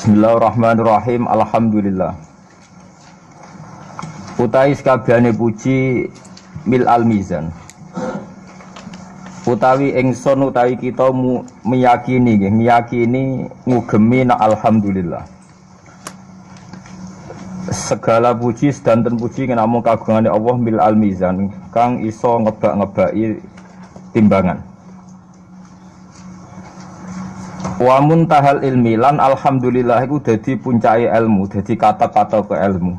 Bismillahirrahmanirrahim. Alhamdulillah. Utawi sakabehane puji mil al mizan. Utawi ingsun utawi kita meyakini ngugemi na alhamdulillah. Segala puji sedanten puji namung kagungane Allah mil al mizan kang iso ngebak-ngebaki timbangan. Wa muntahal ilmi lan alhamdulillah iku dadi puncake ilmu, dadi kata-kata ke ilmu.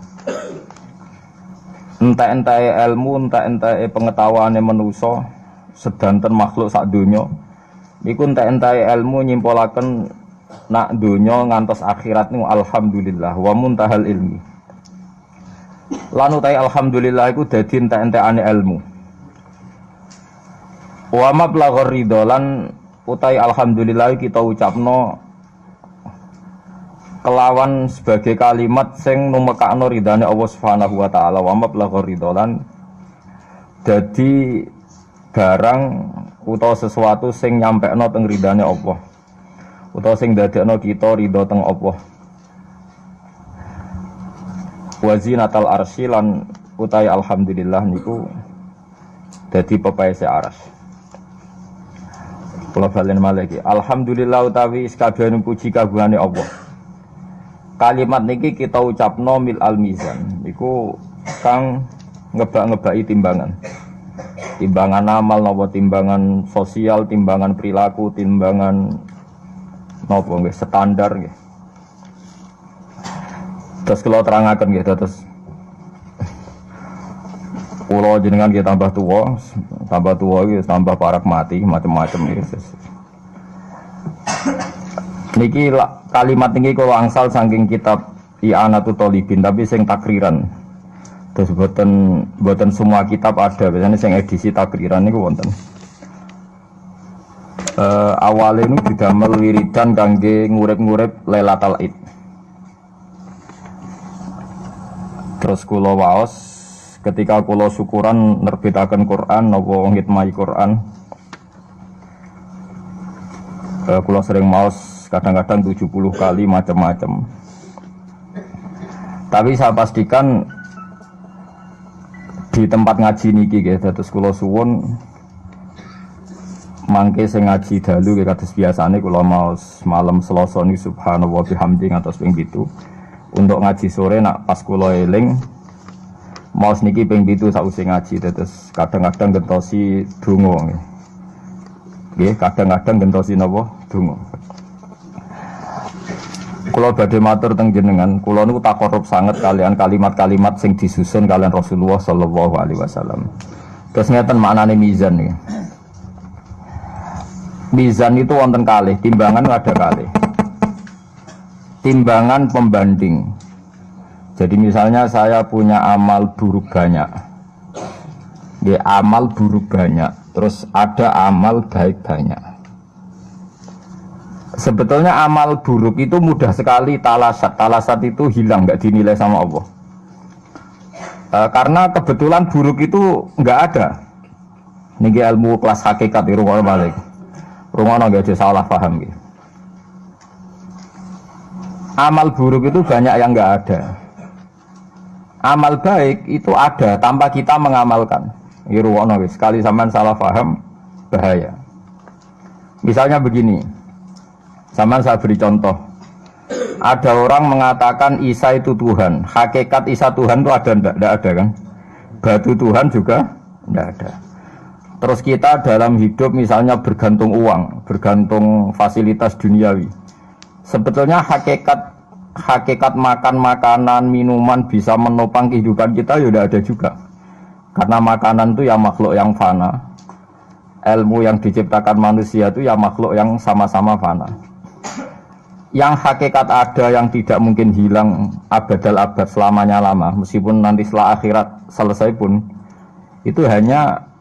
Entek-enteke ilmu, entek-enteke pengetahuane manusa sedanten makhluk sak donya. Iku entek-enteke ilmu nyimpulaken nak donya ngantos akhirat niku alhamdulillah wa muntahal ilmi. Lan utahe alhamdulillah iku dadi entek-entekane ilmu. Wa mablaghur ridho lan utai alhamdulillah kita ucapno kelawan sebagai kalimat sing numekakno ridane Allah Subhanahu wa taala wa mablaghur ridholan dadi barang utawa sesuatu sing nyampekno teng ridane Allah utawa sing dadekno kita ridho teng Allah wa zinatal arsy lan utai alhamdulillah niku dadi pepaese arsy. Kula balen malih. Alhamdulillah utawi sakabehane puji kagungane Allah. Kalimat niki kita ucapno mil al mizan. Iku kang ngebak-ngebaki timbangan. Timbangan amal napa timbangan sosial, timbangan perilaku, timbangan napa nggih standar nggih. Terus kula terangaken nggih terus pulau jenengan kita tambah tua gitu, tambah parak mati, macam-macam gitu. Niki kalimat niki kalau angsal saking kitab I'anatul Thalibin, tapi sing takriran. Terus buatan semua kitab ada, biasanya sing edisi takriran niku wonten. Awalnya ini didamel wiridan kangge ngurip-ngurip Lailatul Id. Terus kula waos ketika kula syukuran nerbitaken Quran napa ngitmai Quran, kula sering maos kadang-kadang 70 kali macam-macam. Tapi saya pastikan di tempat ngaji niki nggih dados kula suwun mangke sing ngaji dalu nggih kados biasane kula maos malam Selasa niki subhanallah bihamdi ngantos ping 7. Untuk ngaji sore nak pas kula eling maos niki ping 7 sakwise ngaji terus kadang-kadang gentosi donga nggih kadang-kadang gentosi napa donga. Kula badhe matur teng jenengan, kula niku takorup sanget kalian kalimat-kalimat sing disusun kalian Rasulullah sallallahu alaihi wasallam. Terus ngeten maknane mizan niki. Mizan itu wonten kalih, timbangan ada kalih. Timbangan pembanding. Jadi misalnya saya punya amal buruk banyak, ya amal buruk banyak, terus ada amal baik banyak. Sebetulnya amal buruk itu mudah sekali talasat itu hilang, nggak dinilai sama Allah. Karena kebetulan buruk itu nggak ada. Niki ilmu kelas hakikat di rumah balik, rumah nggak ada salah paham gitu. Amal buruk itu banyak yang nggak ada. Amal baik itu ada tanpa kita mengamalkan. Irwono sekali sampean salah paham bahaya. Misalnya begini, sampean saya beri contoh. Ada orang mengatakan Isa itu Tuhan. Hakikat Isa Tuhan itu ada enggak? Enggak ada kan? Batu Tuhan juga enggak ada. Terus kita dalam hidup misalnya bergantung uang, bergantung fasilitas duniawi. Sebetulnya hakikat makan makanan, minuman bisa menopang kehidupan kita ya udah ada juga. Karena makanan itu ya makhluk yang fana. Ilmu yang diciptakan manusia itu ya makhluk yang sama-sama fana. Yang hakikat ada yang tidak mungkin hilang abadal abad selamanya lama, meskipun nanti setelah akhirat selesai pun itu hanya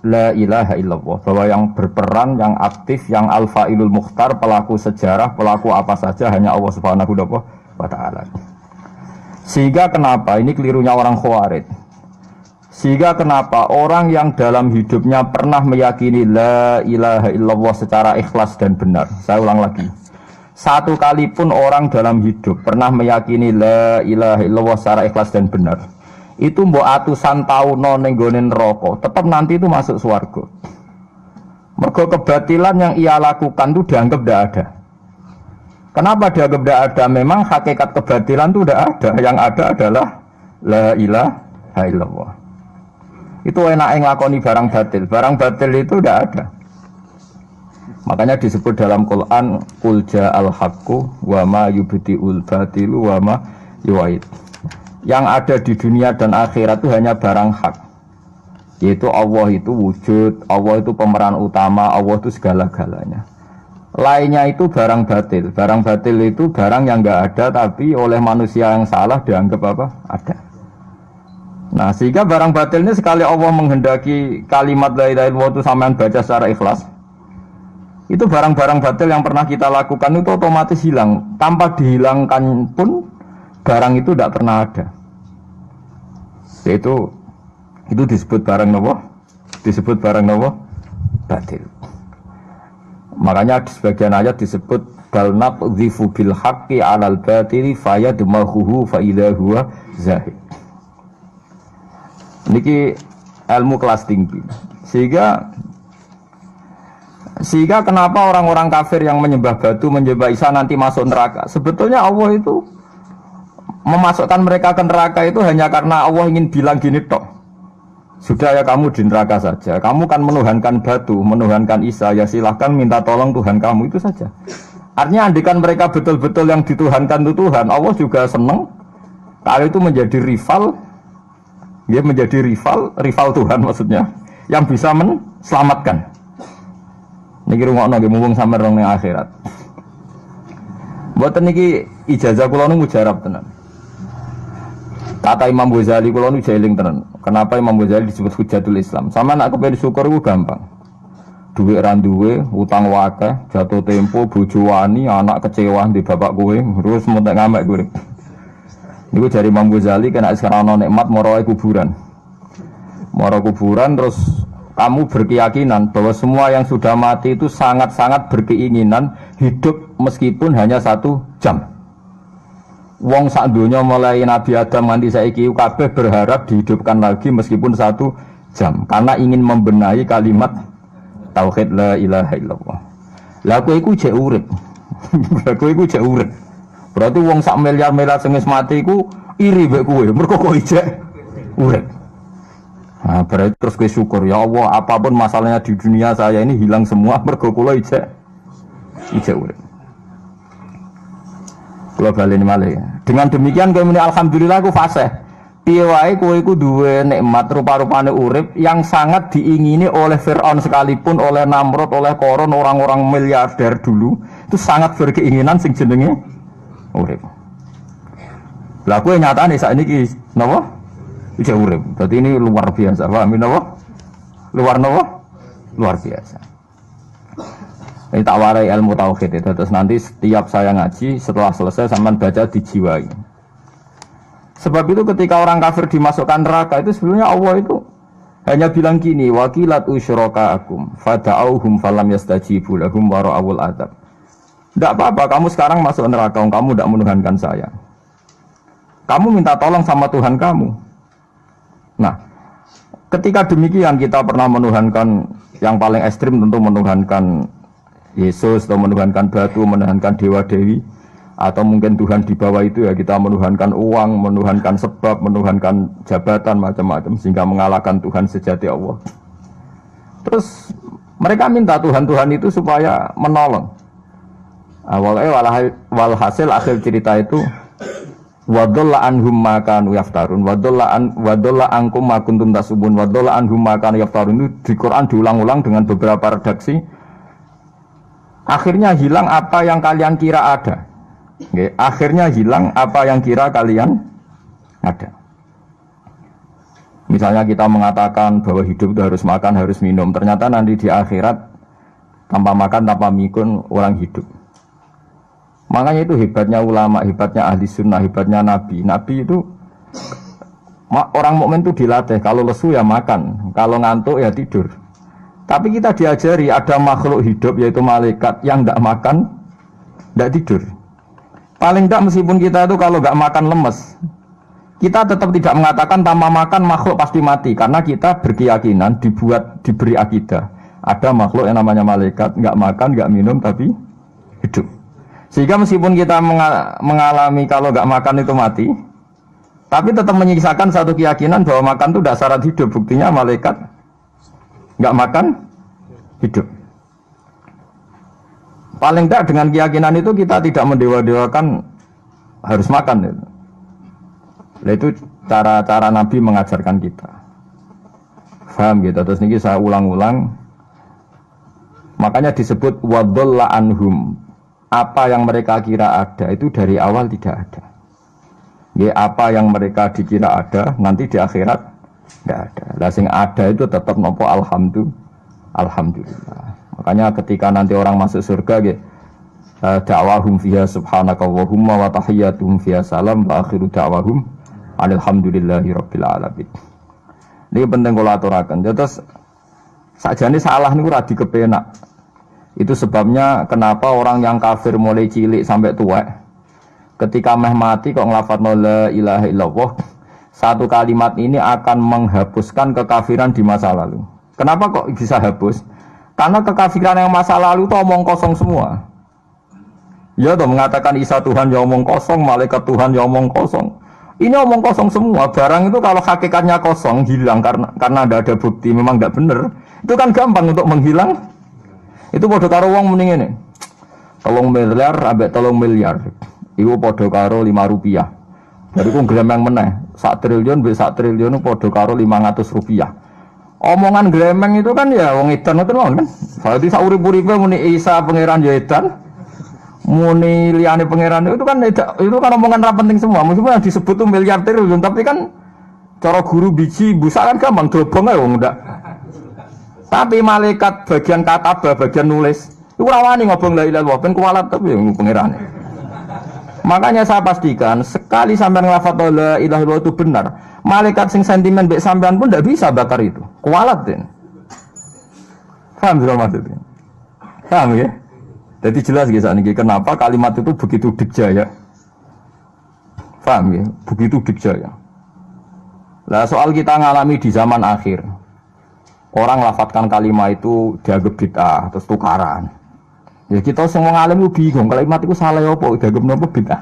la ilaha illallah, bahwa yang berperan, yang aktif, yang al-fa'ilul mukhtar, pelaku sejarah, pelaku apa saja hanya Allah Subhanahu wa ta'ala. Sehingga kenapa, ini kelirunya orang Khawarij. Sehingga kenapa orang yang dalam hidupnya pernah meyakini la ilaha illallah secara ikhlas dan benar. Saya ulang lagi. Satu kali pun orang dalam hidup pernah meyakini la ilaha illallah secara ikhlas dan benar, itu mbok atusan tahun ning gone neraka, tetap nanti itu masuk surga. Mergo kebatilan yang ia lakukan itu dianggap tidak ada. Kenapa dianggap tidak ada? Memang hakikat kebatilan itu tidak ada. Yang ada adalah la ilaha illallah. Itu enak nglakoni barang batil. Barang batil itu tidak ada. Makanya disebut dalam Quran qul ja'al haqqu wa ma yubti'ul batilu wa ma yu'id. Yang ada di dunia dan akhirat itu hanya barang hak. Yaitu Allah itu wujud, Allah itu pemeran utama, Allah itu segala-galanya. Lainnya itu barang batil. Barang batil itu barang yang enggak ada tapi oleh manusia yang salah dianggap apa? Ada. Nah, sehingga barang batil ini sekali Allah menghendaki kalimat la ilaha illallah itu sampean baca secara ikhlas, itu barang-barang batil yang pernah kita lakukan itu otomatis hilang. Tanpa dihilangkan pun barang itu tidak pernah ada. Itu disebut barang nopo? Disebut barang nopo? Batil. Makanya di sebagian ayat disebut bal naqdhifu bil haqqi 'alal batili fayadmaghuhu fa idza huwa zahid. Niki ilmu kelas tinggi. Sehingga kenapa orang-orang kafir yang menyembah batu, menyembah Isa nanti masuk neraka? Sebetulnya Allah itu memasukkan mereka ke neraka itu hanya karena Allah ingin bilang gini tok. Sudah ya kamu di neraka saja. Kamu kan menuhankan batu, menuhankan Isa, ya silahkan minta tolong Tuhan kamu, itu saja. Artinya andikan mereka betul-betul yang dituhankan itu Tuhan, Allah juga senang kalau itu menjadi rival. Dia menjadi rival Tuhan maksudnya, yang bisa menselamatkan. Niki rungokno nggih mumpung sampe rong ning akhirat. Mboten niki ijazah kula nu mujarab tenan. Kata Imam Ghazali kula nu jeling tenan. Kenapa Imam Ghazali disebut Hujatul Islam? Sama nak kepen syukur ku gampang. Duit ra duwe, utang wakeh, jatuh tempo, bojo wani, anak kecewa di bapak kowe, terus mentek ngamek kowe. Niku jari Imam Ghazali kena sekarang ana nikmat moro kuburan. Moro kuburan terus kamu berkeyakinan bahwa semua yang sudah mati itu sangat-sangat berkeinginan hidup meskipun hanya 1 jam. Wong sak donya mulai Nabi Adam nganti saiki kabeh berharap dihidupkan lagi meskipun 1 jam karena ingin membenahi kalimat tauhid la ilaha illallah. Lah kowe iku jek urip. Lah kowe iku jek urip. Berarti wong sak miliar-miliar sing wis mati iku iri mek kowe mergo kowe jek urip. Nah, berarti terus kowe syukur ya Allah, apapun masalahnya di dunia saya ini hilang semua mergo kula ijek urip. Kula baleni malih. Dengan demikian kowe muni alhamdulillah aku fasih. Piye wae kowe iku duwe nikmat rupa-rupane urip yang sangat diingini oleh Firaun sekalipun, oleh Namrud, oleh Qarun, orang-orang miliarder dulu, itu sangat berkeinginan sing jenenge urip. Lah kowe nyatane sakniki napa? Ijek urip. Dadi ini luar biasa. Paham napa? Luar biasa. Ini tak warai ilmu tauhid itu. Terus nanti setiap saya ngaji setelah selesai sampean baca dijiwai. Sebab itu ketika orang kafir dimasukkan neraka itu sebenarnya Allah itu hanya bilang gini, wakilat usyrakaakum fada'auhum falam yastajibu lahum wa ra'awul adzab. Tidak apa-apa, kamu sekarang masuk neraka, kamu tidak menuhankan saya. Kamu minta tolong sama Tuhan kamu. Nah, ketika demikian kita pernah menuhankan yang paling ekstrim tentu menuhankan Yesus atau menuhankan batu, menuhankan dewa-dewi, atau mungkin Tuhan di bawah itu ya kita menuhankan uang, menuhankan sebab, menuhankan jabatan macam-macam sehingga mengalahkan Tuhan sejati Allah. Terus mereka minta Tuhan-Tuhan itu supaya menolong. Walhasil akhir cerita itu wadalla anhum ma kanu yaftarun wadalla ankum ma kuntum tasubun wadalla anhum ma kanu yaftarun itu di Quran diulang-ulang dengan beberapa redaksi. Akhirnya hilang apa yang kalian kira ada. Akhirnya hilang apa yang kira kalian ada. Misalnya kita mengatakan bahwa hidup itu harus makan, harus minum. Ternyata nanti di akhirat tanpa makan, tanpa mikun orang hidup. Makanya itu hebatnya ulama, hebatnya ahli sunnah, hebatnya nabi. Nabi itu orang mukmin itu dilatih. Kalau lesu ya makan, kalau ngantuk ya tidur. Tapi kita diajari ada makhluk hidup yaitu malaikat yang tidak makan, Tidak tidur. Paling tidak meskipun kita itu kalau nggak makan lemes, kita tetap tidak mengatakan tanpa makan makhluk pasti mati. Karena kita berkeyakinan diberi akidah. Ada makhluk yang namanya malaikat, nggak makan, nggak minum, tapi hidup. Sehingga meskipun kita mengalami kalau nggak makan itu mati, tapi tetap menyisakan satu keyakinan bahwa makan itu tidak syarat hidup. Buktinya malaikat nggak makan, hidup. Paling tidak dengan keyakinan itu kita tidak mendewa-dewakan harus makan. Itu cara-cara Nabi mengajarkan kita. Paham gitu. Terus ini saya ulang-ulang. Makanya disebut wadalla anhum. Apa yang mereka kira ada itu dari awal tidak ada. Ya, apa yang mereka dikira ada nanti di akhirat tidak ada. Lah sing ada itu tetap nopo alhamdulillah. Makanya ketika nanti orang masuk surga gitu, da'wahum fiha subhanakallahumma wa tahiyyatuhum fiha salam wa akhiru da'wahum alhamdulillahi rabbil alamin. Ini penting kula aturaken. Terus sakjane salah niku ora dikepenak. Itu sebabnya kenapa orang yang kafir mulai cilik sampai tua ketika meh mati kok nglafadzna la ilaha illallah, satu kalimat ini akan menghapuskan kekafiran di masa lalu. Kenapa kok bisa hapus? Karena kekafiran yang masa lalu itu omong kosong semua. Ya toh, mengatakan Isa Tuhan ya omong kosong, malaikat Tuhan ya omong kosong. Ini omong kosong semua. Barang itu kalau hakikatnya kosong, hilang karena ada bukti memang tidak benar. Itu kan gampang untuk menghilang. Itu podo karo wong mending ini. 3 miliar ambek 3 miliar. Iku podo karo 5 rupiah. Jadi ku gremeng meneh. 1 triliun mbek 1 triliun podo karo 500 rupiah. Omongan gremeng itu kan ya wong edan itu kan. Berarti saurip-uripe muni Isa pangeran ya edan. Muni liyane pangeran itu kan omongan ra penting semua. Meskipun yang disebut tuh miliar triliun tapi kan cara guru biji busa kan gampang dobong ae wong ndak. Tapi malaikat bagian katabah, bagian nulis, itu ora wani ngobong la ilaha illallah ben kuwalat tapi pangerane. Makanya saya pastikan sekali sampean nglafadz la ilaha illallah itu benar, malaikat sing sentimen mbek sampean pun tidak bisa bakar itu. Kualat den. Paham tidak maksudnya? Paham ya? Jadi jelas guys niki kenapa kalimat itu begitu dikjaya. Paham ya? Begitu dikjaya. Lah soal kita ngalami di zaman akhir. Orang lafadzkan kalimat itu dianggap bid'ah terus tukaran. Ya kita semua ngalim bingung kalimat itu salah apa dianggap napa bid'ah.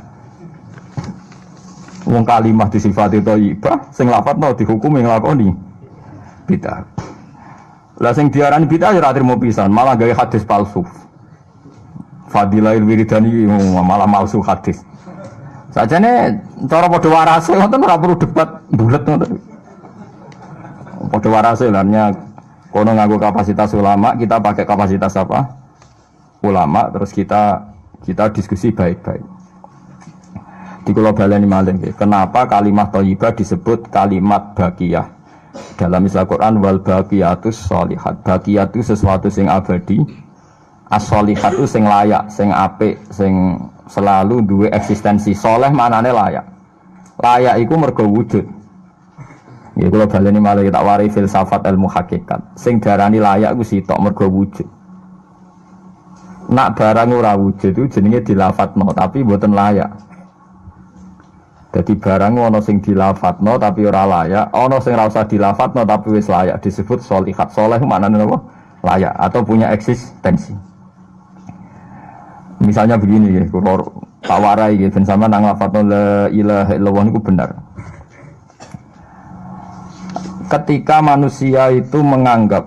Wong kalimah disifati thayyibah, sing lafadzno dihukumi nglakoni bid'ah. Lah sing diarani bid'ah ya ora trimo pisan, malah gawe hadis palsu. Fadilail wiridani malah palsu hadis. Sajane cara padha warase ngoten ora perlu debat bulet ngoten. Padha warase lannya kono nganggo kapasitas ulama, kita pakai kapasitas apa? Ulama, terus kita diskusi baik-baik. Di kula baleni malih nggih. Kenapa kalimat thayyibah disebut kalimat baqiyah? Dalam istilah Quran wal baqiyatus sholihat. Baqiyah itu sesuatu sing abadi. As-sholihat itu sing layak, sing apik, sing selalu duwe eksistensi. Soleh maknane layak. Layak iku mergo wujud. Ya kula baleni malih tak wari filsafat ilmu hakikat. Sing darani layak ku sitok mergo wujud. Nak barang ora wujud itu jenenge dilafadzno tapi mboten layak. Jadi barang ana sing dilafadzno tapi ora layak, ana sing ora usah dilafadzno tapi wis layak disebut sholihat. Saleh maknane apa? Layak atau punya eksistensi. Misalnya begini ya, kula tak warai ya ben sampean nang lafadzno la ilaha illallah niku benar. Ketika manusia itu menganggap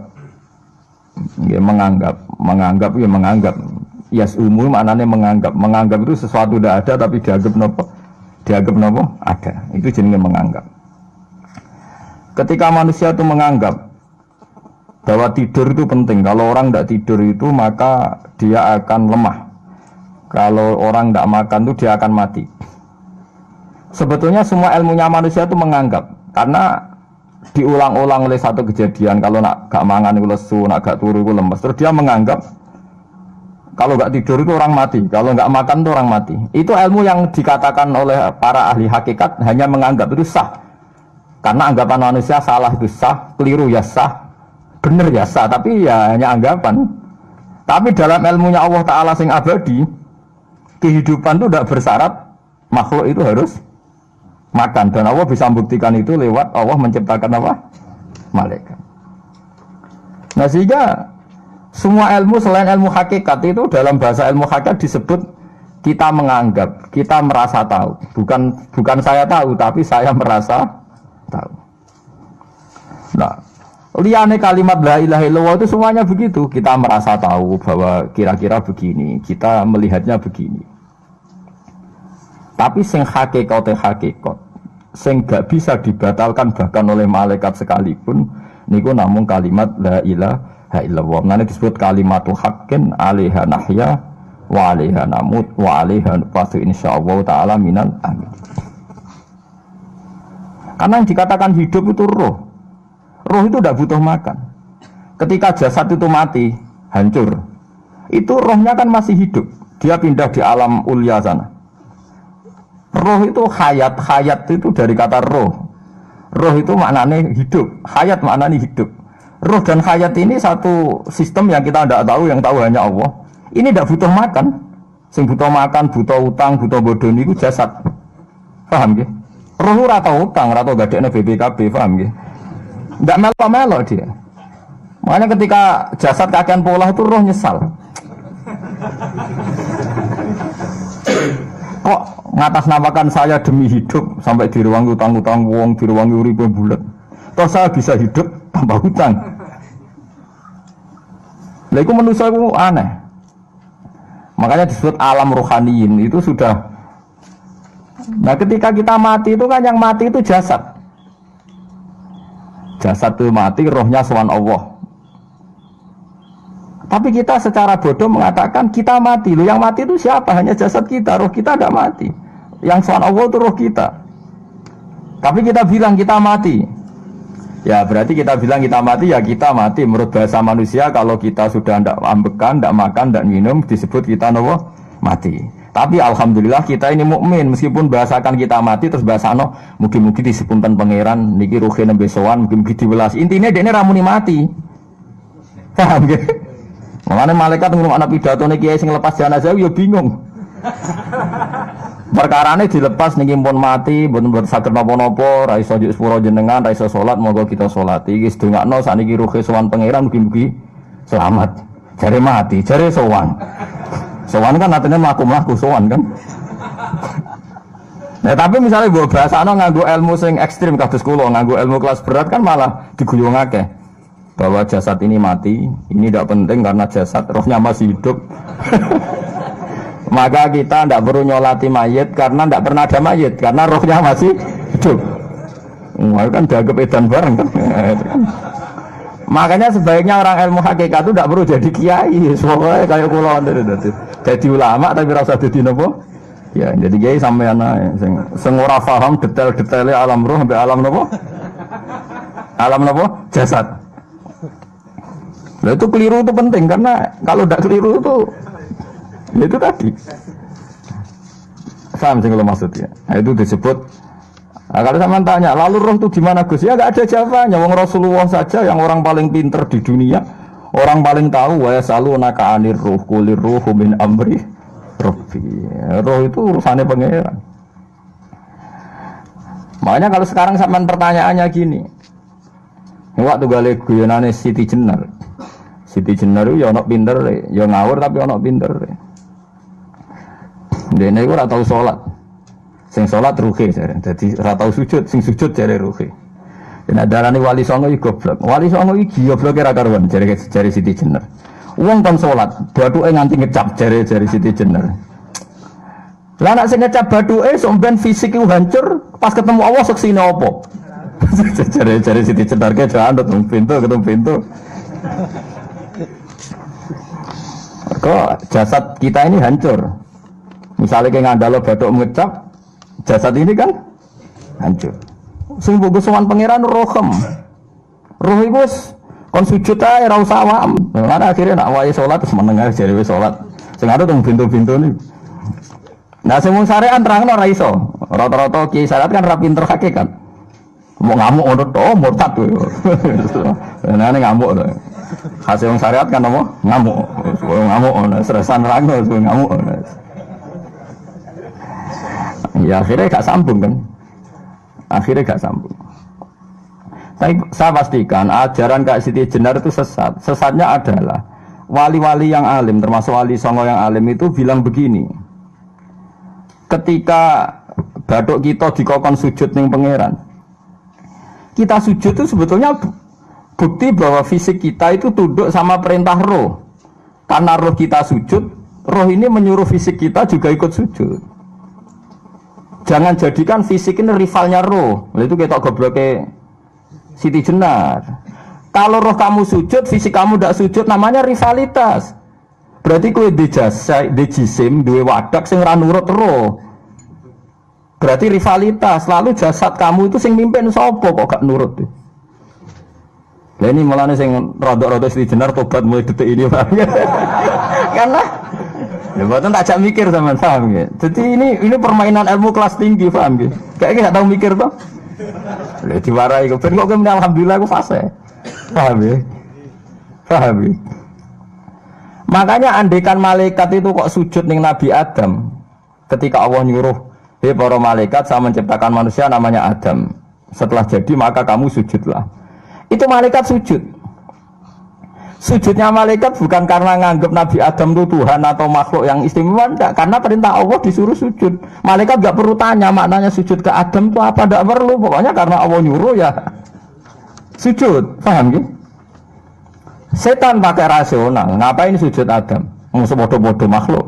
yasumu maknanya menganggap itu sesuatu tidak ada tapi dianggap nopo ada, itu jenenge menganggap. Ketika manusia itu menganggap bahwa tidur itu penting, kalau orang tidak tidur itu maka dia akan lemah, kalau orang tidak makan itu dia akan mati. Sebetulnya semua ilmunya manusia itu menganggap, karena diulang-ulang oleh satu kejadian, kalau nak gak mangan itu lesu, nak gak turu itu lemes, terus dia menganggap kalau gak tidur itu orang mati, kalau gak makan itu orang mati. Itu ilmu yang dikatakan oleh para ahli hakikat hanya menganggap itu sah, karena anggapan manusia salah itu sah, keliru ya sah, benar ya sah, tapi ya hanya anggapan. Tapi dalam ilmunya Allah Ta'ala sing abadi, kehidupan itu tidak bersyarat makhluk itu harus makan, dan Allah bisa membuktikan itu lewat Allah menciptakan apa? Malaikat. Nah sehingga semua ilmu selain ilmu hakikat itu dalam bahasa ilmu hakikat disebut kita menganggap, kita merasa tahu. Bukan saya tahu, tapi saya merasa tahu. Nah, liane kalimat la ilaha illallah itu semuanya begitu. Kita merasa tahu bahwa kira-kira begini, kita melihatnya begini. Tapi sing hakikat, sing gak bisa dibatalkan bahkan oleh malaikat sekalipun, niku namung kalimat la ilaha illallah. Nanti disebut kalimatu haqqin 'alaiha nahya wa 'alaiha namut wa 'alaiha nub'atsu insyaallah taala minal amin. Karena yang dikatakan hidup itu roh. Roh itu tidak butuh makan. Ketika jasad itu mati, hancur, itu rohnya kan masih hidup. Dia pindah di alam ulya sana. Roh itu hayat, hayat itu dari kata roh. Roh itu maknanya hidup, hayat maknanya hidup. Roh dan hayat ini satu sistem yang kita tidak tahu, yang tahu hanya Allah. Ini tidak butuh makan. Sing butuh makan, butuh utang, butuh bodoh itu jasad. Paham ya? Roh ora tau utang, ora tau gadekne BPKB, paham ya? Enggak melo-melo dia. Makanya ketika jasad kakean pola itu roh nyesal. Kok ngatasnamakan saya demi hidup sampai diruangi utang-utang wong, diruangi urip bulat. Toh saya bisa hidup tanpa hutang. Lah iku manusia iku aneh. Makanya disebut alam rohaniyin itu sudah. Nah ketika kita mati itu kan yang mati itu jasad. Jasad itu mati, rohnya sowan Allah. Tapi kita secara bodoh mengatakan kita mati. Loh yang mati itu siapa? Hanya jasad kita, roh kita tidak mati. Yang sowan Allah itu roh kita. Tapi kita bilang kita mati. Ya berarti kita bilang kita mati, ya kita mati. Menurut bahasa manusia kalau kita sudah tidak ambekan, tidak makan, tidak minum, disebut kita mati. Tapi alhamdulillah kita ini mukmin, meskipun bahasakan kita mati terus bahasano mugi-mugi disepunten pangeran niki ruhe nembe sowan, mugi-mugi diwelas. Intine dekne ramuni mati. Paham nggih? Makane malaikat ngrungokno pidatone kiai sing lepas jenazah yo bingung. Perkarane dilepas niki pun mati, mboten saged napa-napa, ra iso njuk sepuro jenengan, ra iso salat, monggo kita salati. Iki sedongakno sakniki ruhe sowan pangeran mugi-mugi selamat. Jare mati, jare sowan. Sowan kan artinya mlaku-mlaku sowan kan. Nah tapi misalnya buat bahasana nganggo ilmu sing ekstrim kados kula, nganggo ilmu kelas berat kan malah diguyungake bahwa jasad ini mati, ini tidak penting karena jasad rohnya masih hidup. Maka kita tidak perlu nyolati mayit karena tidak pernah ada mayit karena rohnya masih hidup. Wah kan dianggap edan bareng kan. Makanya sebaiknya orang ilmu hakikat itu tidak perlu jadi kiai, semuanya kayak kula jadi ulama tapi rasa jadi nopo. Ya jadi kiai sampean ae sing ora paham detail-detailnya alam roh sampai alam nopo? Alam nopo? Jasad. Nah, itu keliru itu penting karena kalau tidak keliru itu ya itu tadi. Paham sing kula maksudnya. Nah, itu disebut. Nah, kalau sama tanya, lalu roh itu gimana Gus? Ya nggak ada jawabannya. Wong Rasulullah saja yang orang paling pinter di dunia, orang paling tahu. Wa yasalunaka anir ruh, kulir ruhu min amri rabbi. Roh itu urusannya pangeran. Makanya kalau sekarang sampean pertanyaannya gini, waktu gale guyonane Siti Jenar. Siti Jenar itu ya ono pinter, ya ngawur tapi ono pinter. Dene iku ora tau salat. Sing salat ruhe jare. Dadi ora tau sujud, sing sujud jare ruhe. Yen darane wali songo iki goblok. Wali songo iki gobloke ra karuan jare Siti Jenar. Wong kon salat, bathuke nganti ngecap jare Siti Jenar. Lah nek sing ngecap bathuke somben fisik iku hancur, pas ketemu Allah seksine apa? Jare Siti Jenar ke jangan ketemu pintu. Kok jasad kita ini hancur. Misalnya kayak ngandalo bathuk ngecap, jasad ini kan hancur. Sing mbok sowan pangeran rohem. Roh iku wis kon sujud ae ora usah awam. Lah akhire nak wae salat terus meneng ae jare wis salat. Sing ada teng pintu-pintu niku. Nah sing mung syariat terangno ora iso. Rata-rata kiai syariat kan ra pinter hakikat. Mau ngamuk ngono to murtad kowe. Nah ngamuk to. Hasil wong syariat kan apa? Ngamuk. Ngamuk ana stresan nerangno ngamuk. Ya akhirnya gak sambung kan. Akhirnya gak sambung. Tapi saya pastikan ajaran Kak Siti Jenar itu sesat. Sesatnya adalah wali-wali yang alim, termasuk wali songo yang alim itu bilang begini. Ketika bathuk kita dikokon sujud ning pangeran, kita sujud itu sebetulnya bukti bahwa fisik kita itu tunduk sama perintah roh. Karena roh kita sujud, roh ini menyuruh fisik kita juga ikut sujud. Jangan jadikan fisik ini rivalnya roh. Itu kita gobloknya Siti Jenar. Kalau roh kamu sujud, fisik kamu tidak sujud, namanya rivalitas. Berarti kowe di jisim, duwe wadak sing ra nurut roh. Berarti rivalitas. Lalu jasad kamu itu sing mimpin sapa kok gak nurut. Lah ini mulane sing rada-rada Siti Jenar tobat mulai detik ini, paham ya? Karena ya mboten tak jak mikir sampean, paham ya. Jadi ini permainan ilmu kelas tinggi, paham ya. Kayaknya gak tahu mikir toh. Lah diwarai kok ben kok alhamdulillah aku fase. Paham ya? Paham ya? Makanya andekan malaikat itu kok sujud ning Nabi Adam ketika Allah nyuruh, "Hei para malaikat, saya menciptakan manusia namanya Adam. Setelah jadi maka kamu sujudlah." Itu malaikat sujud. Sujudnya malaikat bukan karena nganggap Nabi Adam itu Tuhan atau makhluk yang istimewa, enggak, karena perintah Allah disuruh sujud. Malaikat enggak perlu tanya maknanya sujud ke Adam itu apa, enggak perlu, pokoknya karena Allah nyuruh ya sujud, paham gitu? Setan pakai rasional, ngapain sujud Adam? Musuh bodoh-bodoh makhluk.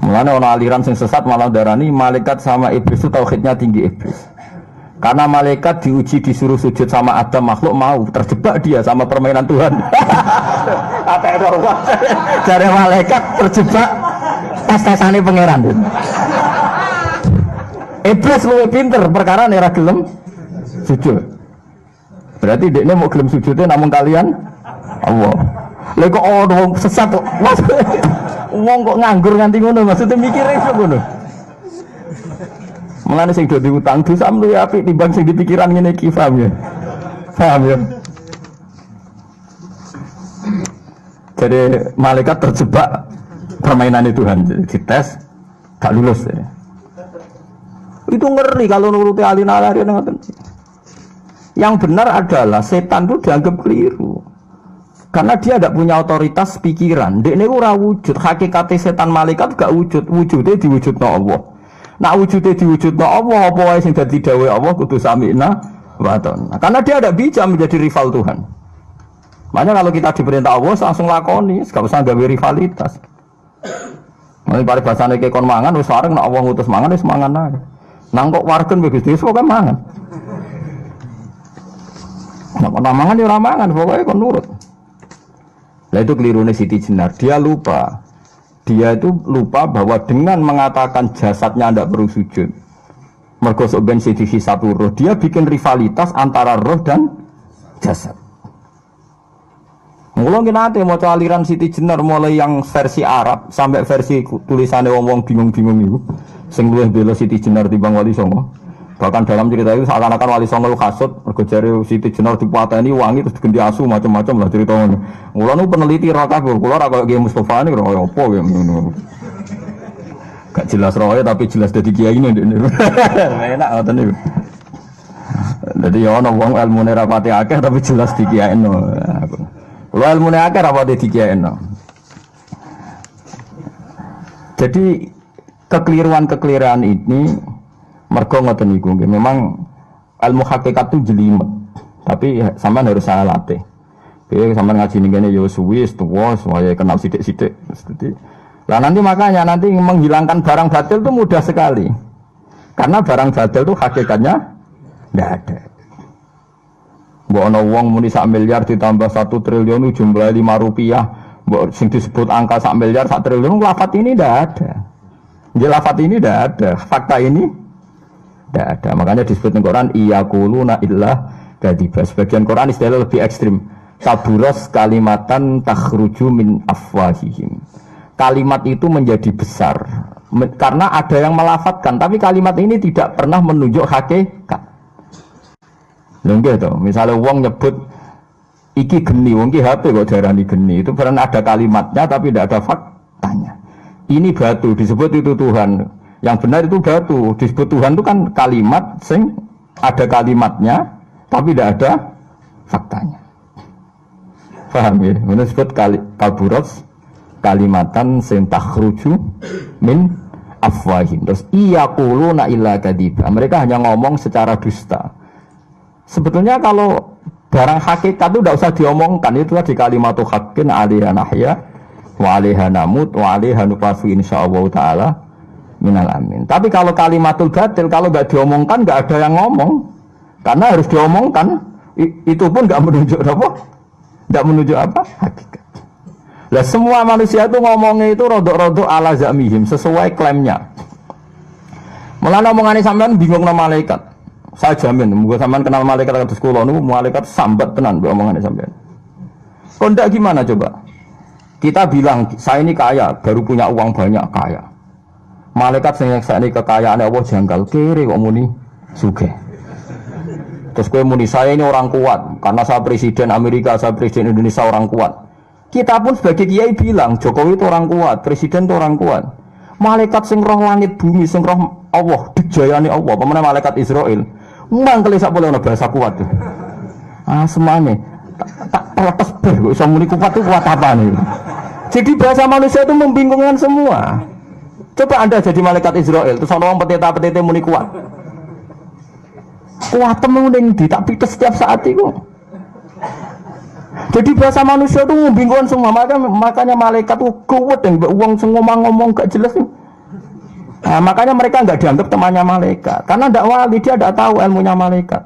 Mulanya orang aliran sing sesat malah darani malaikat sama iblis itu tauhidnya tinggi iblis. Karena malaikat diuji disuruh sujud sama Adam, makhluk mau, terjebak dia sama permainan Tuhan. Dari malaikat terjebak tes-tesane pangeran. Iblis luwih pinter perkara nek ra gelem sujud. Berarti dekne mau gelem sujudnya namun kalian Allah. Lha kok wong sesat kok. Wong kok nganggur nganti ngono, maksudnya mikire kok ngono. Mulane sing do diutang dosa mluwih apik timbang sing dipikiran ngene iki, paham ya? Paham ya? Jadi malaikat terjebak permainan Tuhan, dites gak lulus ya. Itu ngeri kalau nuruti alin-alin ngoten. Yang benar adalah setan itu dianggap keliru. Karena dia tidak punya otoritas pikiran. Dekne ora wujud, hakikate setan malaikat gak wujud, wujudnya diwujudno Allah. Nak wujudnya diwujudno Allah, apa wae sing dadi dawuh Allah kudu sami'na wa ata'na. Karena dia tidak bisa menjadi rival Tuhan. Makanya kalau kita diperintah Allah langsung lakoni, gak usah gawe rivalitas. Mulai pada bahasane ke kon mangan wis sareng nek Allah ngutus mangan wis mangan ae. Nang kok wargen wis wis pokoke mangan. Nek kon mangan ya ora mangan, pokoke kon nurut. Lah itu kelirune Siti Jenar, dia lupa. Dia itu lupa bahwa dengan mengatakan jasadnya tidak perlu sujud, mergo sok ben dihisab roh, dia bikin rivalitas antara roh dan jasad. Mula nate maca aliran Siti Jenar mulai yang versi Arab sampai versi tulisannya wong-wong bingung-bingung itu, sing luwih bela Siti Jenar timbang Wali Songo. Bahkan dalam cerita itu seakan-akan Wali Songo kasut, mergo jare Siti Jenar dipateni wangi terus diganti asu macam-macam lah cerita ngono. Mula nu peneliti ra kabeh, kula ra koyo Kiai Mustofa niku kaya apa ya ngono. Gak jelas roe tapi jelas dadi kiai ini ndek. Enak ngoten niku. Dadi ya ana wong ilmune ra pati akeh tapi jelas dikiyaino. Kula ilmune akeh ra pati dikiyaino. Jadi kekeliruan-kekeliruan ini mergo ngoten niku nggih memang ilmu hakikat itu jelimet. Tapi sampean harus saya latih. Oke, sampean ngaji ning kene ya suwi, tuwa, saya kenal sithik-sithik. Lah nanti makanya nanti menghilangkan barang batil itu mudah sekali. Karena barang batil itu hakikatnya enggak ada. Mbok ana wong muni 1 miliar ditambah 1 triliun jumlah 5 rupiah, mbok sing disebut angka 1 miliar 1 triliun lafaz ini enggak ada. Nggih lafaz ini enggak ada, fakta ini tidak ada. Makanya disebut di Quran iyaquluna illa kadzibah. Sebagian Quran istilah lebih ekstrim. Kaburos kalimatan takhruju min afwahihim. Kalimat itu menjadi besar karena ada yang melafatkan, tapi kalimat ini tidak pernah menunjuk hakikat. Lha nggih to, misale wong nyebut iki geni, wong ki HP kok diarani geni. Itu pernah ada kalimatnya tapi tidak ada faktanya. ini batu, disebut itu Tuhan. Yang benar itu batu, disebut Tuhan itu kan kalimat sing ada kalimatnya tapi tidak ada faktanya. Paham ya? Ini disebut kaburos kalimatan sing takhruju min afwahim. Terus iyaquluna illa kadiba. Mereka hanya ngomong secara dusta. Sebetulnya kalau barang hakikat itu tidak usah diomongkan, itu tadi kalimatu haqqin 'alaiha nahya wa 'alaiha namut wa 'alaiha nufasu insyaallah taala minal amin. Tapi kalau kalimatul batil kalau enggak diomongkan enggak ada yang ngomong. Karena harus diomongkan, itu pun enggak menunjuk apa? Enggak menunjuk apa? Hakikat. Lah semua manusia itu ngomongnya itu rodok-rodok ala zamihim sesuai klaimnya. Mulane omongane sampean bingung nama malaikat. Saya jamin, muga sampean kenal malaikat kados kula niku malaikat sambat tenan mbok omongane sampean. Kok ndak gimana coba? Kita bilang saya ini kaya, baru punya uang banyak kaya. Malaikat sing nyekseni kekayaane Allah janggal kere kok muni sugih. Terus kowe muni saya ini orang kuat karena saya presiden Amerika, saya presiden Indonesia orang kuat. Kita pun sebagai kiai bilang Jokowi itu orang kuat, presiden itu orang kuat. Malaikat sing roh langit bumi sing roh Allah, dijayane Allah, pemene malaikat Israel. Mangkel sak boleh ana bahasa kuat tuh. Ah semane tak terlepas ber kok iso muni kuat itu kuat apa nih? Jadi bahasa manusia itu membingungkan semua. Coba Anda jadi malaikat Israel, terus ana wong peteta-petete muni kuat. Kuat temen ning ndi tak pites setiap saat itu. Jadi bahasa manusia itu membingungkan semua, makanya malaikat itu kuat yang uang ngomong gak jelas. Nah, makanya mereka nggak dianggap temannya malaikat, karena tidak wali, dia tidak tahu ilmunya malaikat.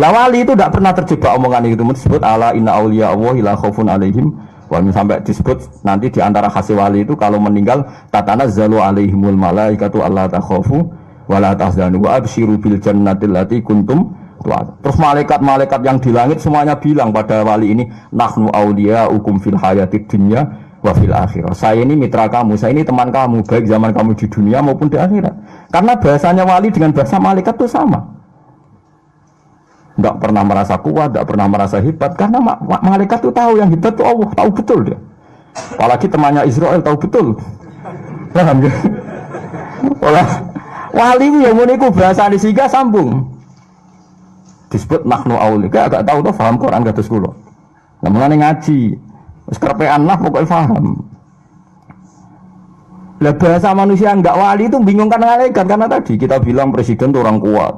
Lah wali itu tidak pernah terjebak omongan itu, disebut ala inna auliya Allah la khaufun alaihim. Walaupun sampai disebut nanti diantara khasih wali itu kalau meninggal tatanazzalu alaihimul malaikatu alla takhafu wa la tahzanu wa absyiru bil jannatil lati kuntum. Terus malaikat-malaikat yang di langit semuanya bilang pada wali ini, nahnu auliyaukum fil hayatid dunya wa fil akhirah. Saya ini mitra kamu, saya ini teman kamu, baik zaman kamu di dunia maupun di akhirat. Karena bahasanya wali dengan bahasa malaikat itu sama. Enggak pernah merasa kuat, enggak pernah merasa hebat, karena malaikat itu tahu yang hebat itu Allah, tahu betul dia. Apalagi temannya Israel tahu betul. Paham ya? Wali itu yang meniku bahasa disiga sambung. Disebut nahnu aulika, agak tahu tuh paham Quran kados kula. Lah mulane ngaji, wis kerepean lah pokoknya paham. Lah bahasa manusia enggak wali itu bingungkan malaikat karena tadi kita bilang presiden itu orang kuat.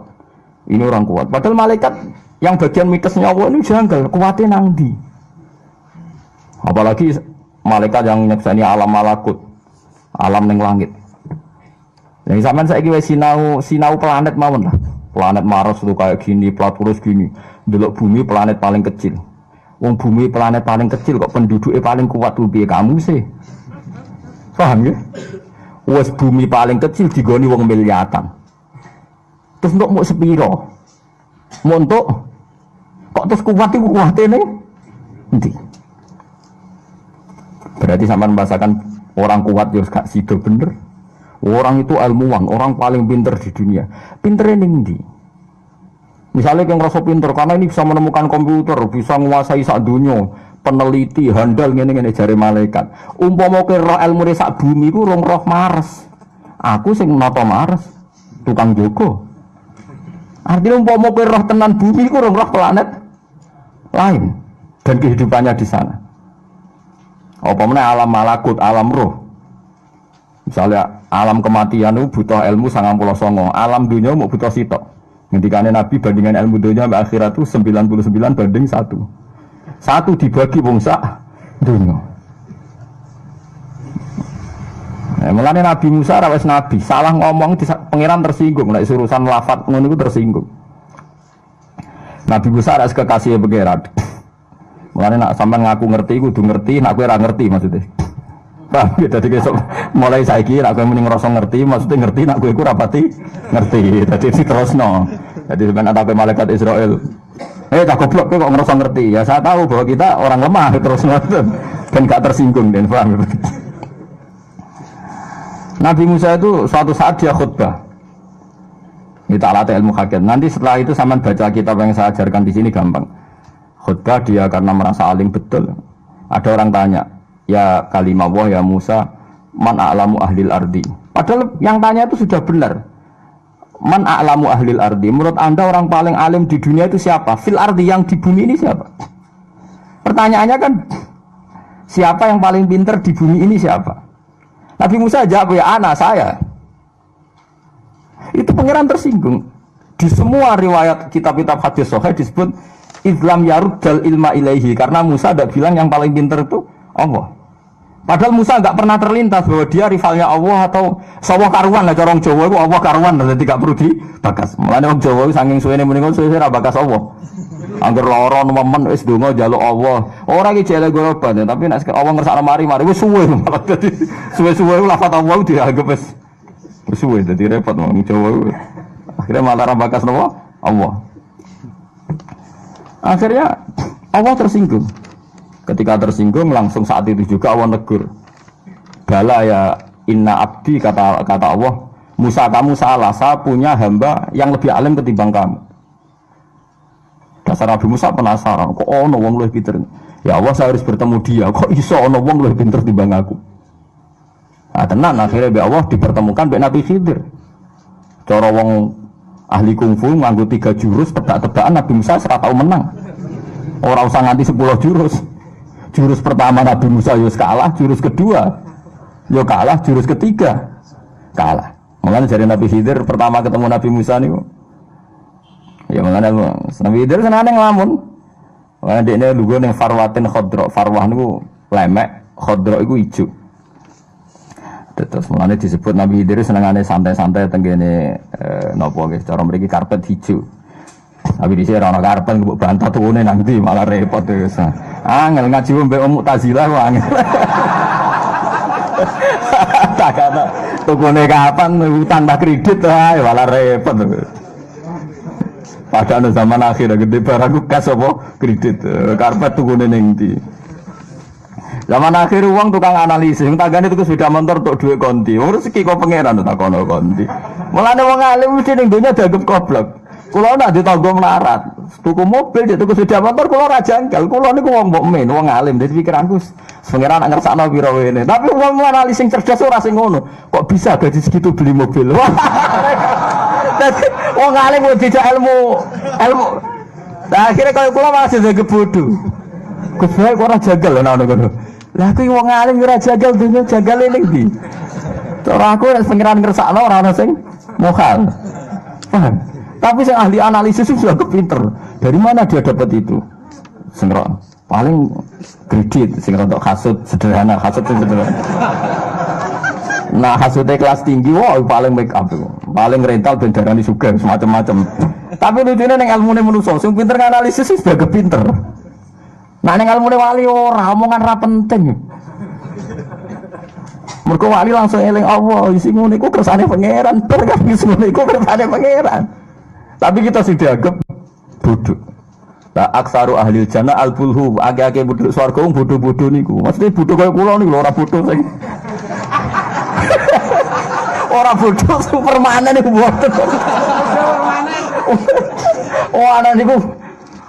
Ini orang kuat. Padahal malaikat yang bagian mitosnya Allah ini janggal, kuatnya nang ndi. Apalagi malaikat yang nyekseni alam malakut, alam ning langit. Yang sampean saiki wis sinau planet mawon lah. Planet Mars itu kayak gini, Platurus gini. Delok bumi planet paling kecil. Wong bumi planet paling kecil kok penduduknya paling kuat tuh piye kamu sih? Paham ya? Wes bumi paling kecil digoni wong miliatan. Terus untuk mau sepiro? Mau untuk kok terus kuat itu kuatnya nih? Nanti. Berarti sampean membahasakan orang kuat harus gak sido bener. Orang itu ilmuwan, orang paling pinter di dunia. Pinternya nih. Misalnya yang ngerasa pinter karena ini bisa menemukan komputer, bisa menguasai sak dunia, peneliti, handal ngene-ngene jare malaikat. Umpama ke roh ilmu sak bumi ku roh Mars. Aku sing nata Mars, tukang jogo. Artinya umpama ke roh tenan bumi ku roh planet lain dan kehidupannya di sana. Apa meneh alam malakut, alam roh. Misalnya alam kematian itu butuh ilmu 99, alam dunia mau butuh sitok. Ngendikane Nabi bandingan ilmu dunia sampai akhirat itu 99 banding 1. 1 dibagi wong sak dunia. Mulane Nabi Musa ra wis nabi, salah ngomong di pangeran tersinggung, nek urusan lafaz ngono iku tersinggung. Nabi Musa ra kekasih pangeran. Mulane nak sampean ngaku ngerti kudu ngerti, nak kowe ora ngerti maksudnya. Paham ya, jadi besok mulai saiki nak kowe muni ngrasa ngerti, maksudnya ngerti nak kowe iku rapati ngerti. Dadi diterusno. Jadi sebenarnya ada malaikat Israel. Tak goblok kowe kok ngrasa ngerti. Ya saya tahu bahwa kita orang lemah terus dan gak tersinggung dan paham. Nabi Musa itu suatu saat dia khutbah. Ini tak latih ilmu hakikat. Nanti setelah itu sama baca kitab yang saya ajarkan di sini gampang. Khutbah dia karena merasa alim betul. Ada orang tanya, ya kalimah Allah ya Musa, Man a'lamu ahlil ardi. Padahal yang tanya itu sudah benar. Man a'lamu ahlil ardi. Menurut Anda orang paling alim di dunia itu siapa? Fil ardi, yang di bumi ini siapa? Pertanyaannya kan, siapa yang paling pintar di bumi ini siapa? Nabi Musa jawab, ya anak saya. Itu pangeran tersinggung. Di semua riwayat kitab-kitab hadis sahih disebut Islam yaruddal ilma ilaihi, karena Musa tidak bilang yang paling pintar itu Allah. Padahal Musa nggak pernah terlintas bahwa dia rivalnya Allah atau sawah karuan lah, corong Jawa itu Allah karuan, jadi tidak perlu dibakas. Mulanya orang Jawa itu saking suwene mendingan suwe bakas Allah. Angger lara nemen wis donga njaluk Allah. Ora iki jele goroban ya, tapi nek Allah ngersakno mari wis suwe malah dadi suwe-suwe lafaz Allah dianggap wis suwe dadi repot wong Jawa. Akhirnya malah ra bakas Allah. Akhirnya Allah tersinggung. Ketika tersinggung langsung saat itu juga Allah negur. Bala ya inna abdi, kata Allah, Musa kamu salah, saya punya hamba yang lebih alim ketimbang kamu. Dasar Nabi Musa penasaran, kok ono wong luwih pinter. Ya Allah, saya harus bertemu dia. Kok iso ono wong luwih pinter timbang aku? Nah, tenan akhirnya be Allah dipertemukan be Nabi Khidir. Cara wong ahli kungfu nganggo 3 jurus tebak-tebakan Nabi Musa ora tau menang. Ora usah nganti 10 jurus. Jurus pertama Nabi Musa yo kalah, jurus kedua yo kalah, jurus ketiga kalah. Mulane dari Nabi Khidir pertama ketemu Nabi Musa niku. Ya mulane Nabi Khidir senane nglamun. Wah dekne lugu ning farwatin khadra. Farwah niku lemek, khadra iku ijo. Terus mulane disebut Nabi Khidir senengane santai-santai teng kene napa nggih cara mriki karpet hijau. Tapi di sini orang karpen mbok bantah turune nang ndi malah repot wis. Angel ngaji mbek Mu'tazilah kok angel. Tak kata tukune kapan utang tak kredit ae malah repot. Padahal zaman akhir gede barangku kas apa kredit karpet tukune ning ndi. Zaman akhir uang tukang analisis, tagane tuku sepeda motor untuk duit konti. Wong rezeki kok pangeran tak kono konti. Mulane wong alim mesti ning donya dianggap goblok. Kulo nak ditanggo melarat, tuku mobil, tuku sepeda motor, kulo ra janggal. Kulo niku wong mukmin, wong alim. Dadi pikiranku pangeran nak ngersakno pira wene. Tapi wong analis sing cerdas ora sing ngono. Kok bisa gaji segitu beli mobil? Dadi wong alim kok dijak ilmu. Nah, akhirnya kalau kulo masih jadi bodoh. Gus bae kok ora janggal lho ngono ngono. Lah kuwi wong alim ora janggal dunya janggal ning ndi? Cara aku nek pangeran ngersakno ora ana sing mokal. Paham? Tapi saya ahli analisis sudah kepinter. Dari mana dia dapat itu? Sengro paling kredit, sengro untuk hasud sederhana, hasud sederhana. Nah hasudnya kelas tinggi, wah paling make up, paling rental bendarani suka semacam-macam. Tapi lucunya neng ilmu nih manusia, sing pinter analisis sudah kepinter. Nah neng ilmu nih wali ora, omongan ra penting. Mergo wali langsung eling Allah, isi ngono iku kersane pangeran, berkah isi ngono iku kersane pangeran. Tapi kita sih dianggap bodoh. Lah aksaru ahli jannah al-bulhu, age-age bodoh swarga bodoh-bodoh niku. Maksudnya bodoh kaya kula niku ora bodoh sing. Ora bodoh supermanen niku bodoh. Oh ana niku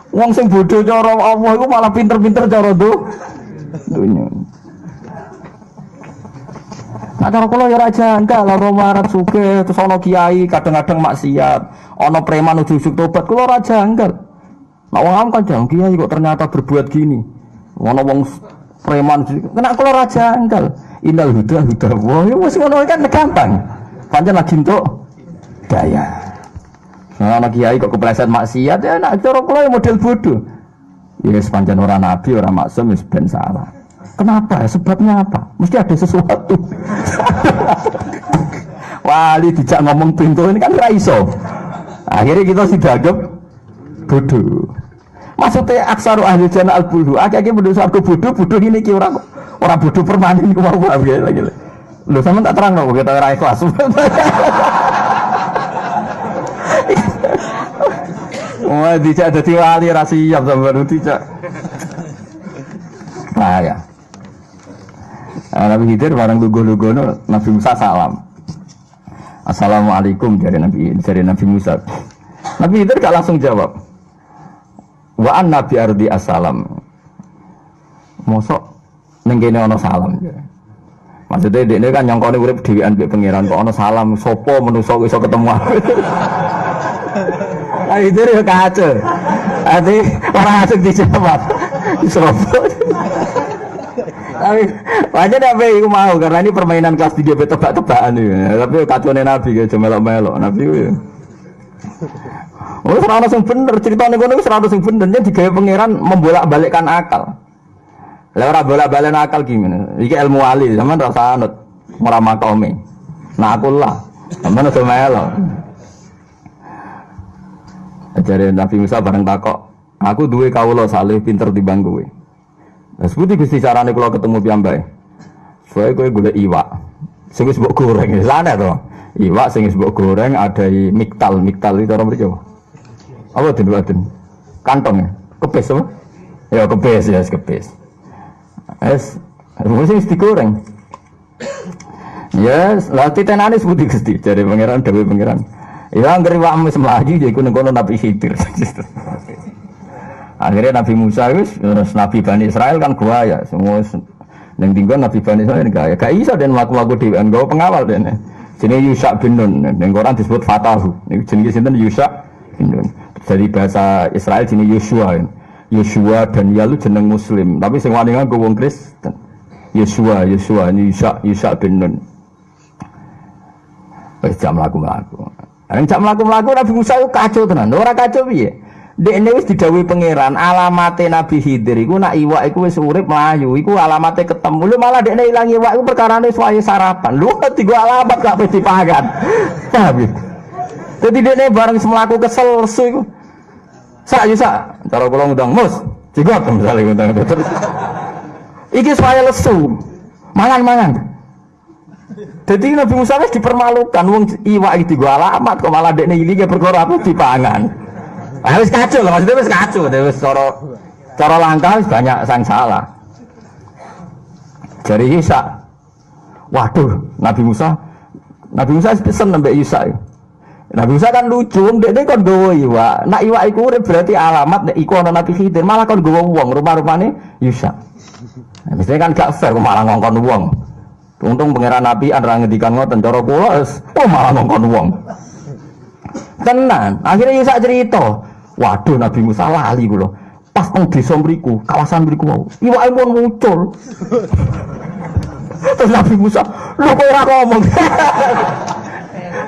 wong sing bodoh cara Allah iku malah pinter-pinter cara dunya. Nah cara kula ya ora janggal, lara marat sugih terus ana kiai kadang-kadang maksiat, ana preman ujug-ujug tobat, kula ora janggal. Nek wong am kan jang kiai kok ternyata berbuat gini. Ana wong preman kena kula ora janggal. Innal huda wah ya wis ngono kan gampang. Pancen lagi entuk daya. Nah ana kiai kok kepleset maksiat ya nek cara kula ya model bodoh. Ya wis pancen ora nabi, ora maksum wis ben salah. Kenapa? Sebabnya apa? Mesti ada sesuatu. Wali dijak ngomong pintu ini kan raiso. Akhirnya kita sudah anggap bodoh. Maksudnya aksaru ahli jannah al-bulhu. Akhirnya bodoh sarko bodoh ini ki orang bodoh permanen ku mau lagi. Lho sampean tak terang kok kita ora ikhlas. Wah dijak dadi wali ra siap sampean dijak. Nah ya. Nabi Khidir barang lugu-lugu Nabi Musa salam. Assalamualaikum dari Nabi Musa. Nabi Khidir gak langsung jawab. Wa an nabi ardi assalam. Mosok ning kene ana salam. Maksudnya dia kan nyongkone urip dhewean mbek pangeran kok ana salam sapa manusa iso ketemu aku. Ah itu ya kacau. Ati orang asik dijawab. Sapa? Tapi wajar apa iku mau karena ini permainan kelas 3 tebak-tebakan iki. Tapi kacone Nabi ge melok-melok Nabi ku ya. Oh, ora sing bener critane ngono wis ora sing bener yen digawe pangeran membolak-balikkan akal. Lah ora bolak-balik akal gimana? Iki ilmu wali, sampean rasa anut ora makome. Nah aku lah, sampean aja melok. Ajare Nabi Musa bareng takok, aku duwe kawula saleh pinter timbang kowe. Lah sebuti Gusti carane kula ketemu piyambake. Soale kowe golek iwak. Sing wis mbok goreng, sana to. Iwak sing wis mbok goreng ada miktal itu cara mriki. Apa den kantong kepes apa? Ya kepes ya kepes. Mesti digoreng. Yes, lah titenane sebuti Gusti jare pangeran dawuh pangeran. Ya anggere iwakmu wis mlayu ya iku ning kono Nabi Khidir. Akhirnya Nabi Musa wis Nabi Bani Israel kan gua ya semua ning tinggon Nabi Bani Israel gak iso den mlaku-mlaku dhewean nggawa pengawal dene. Jenenge Yusha bin Nun ning Quran disebut Fatahu. Niku jenenge sinten Yusha bin Nun. Dari bahasa Israel jenenge Yosua. Yosua dan Yalu jeneng Muslim, tapi sing wani nganggo wong Kristen. Yosua ini Yusha bin Nun. Wis jam mlaku-mlaku. Nek jam mlaku-mlaku Nabi Musa ku kacau tenan. Ora kacau piye? Dekne wis didhawuhi pangeran, alamate Nabi Khidir iku nak iwak iku wis urip mlayu, iku alamate ketemu. Lho malah dekne ilang iwak iku perkarane suwaye sarapan. Lho tiga alamat gak wis dipangan. Tapi dadi dekne bareng semlaku kesel lesu iku. Sak cara kula ngundang Mus, jigot misale ngundang terus. Iki suwaye lesu. Mangan. Dadi Nabi Musa wis dipermalukan wong iwak iki digo alamat kok malah dekne ilinge perkara apa dipangan. Wis kacau lah, maksudnya wis kacau, wis cara langkah banyak sang salah. Dari Isa, waduh, Nabi Musa pesen sampai Isa. Nabi Musa kan lucu, dia kan gawa iwak. Nak iwak iku berarti alamat, iku ana Nabi Khidir, malah kan gawa uang, rupa-rupane Isa. Mestinya kan gak fair, malah ngongkon uang. Untung pangeran Nabi ada ngendikan ngoten cara kula, malah ngongkon uang. Tenan, akhirnya Yusak cerita, waduh Nabi Musa lali kula. Pas nang desa mriku, kawasan mriku mau. Iwake pun muncul. Terus Nabi Musa, lho kok ora ngomong.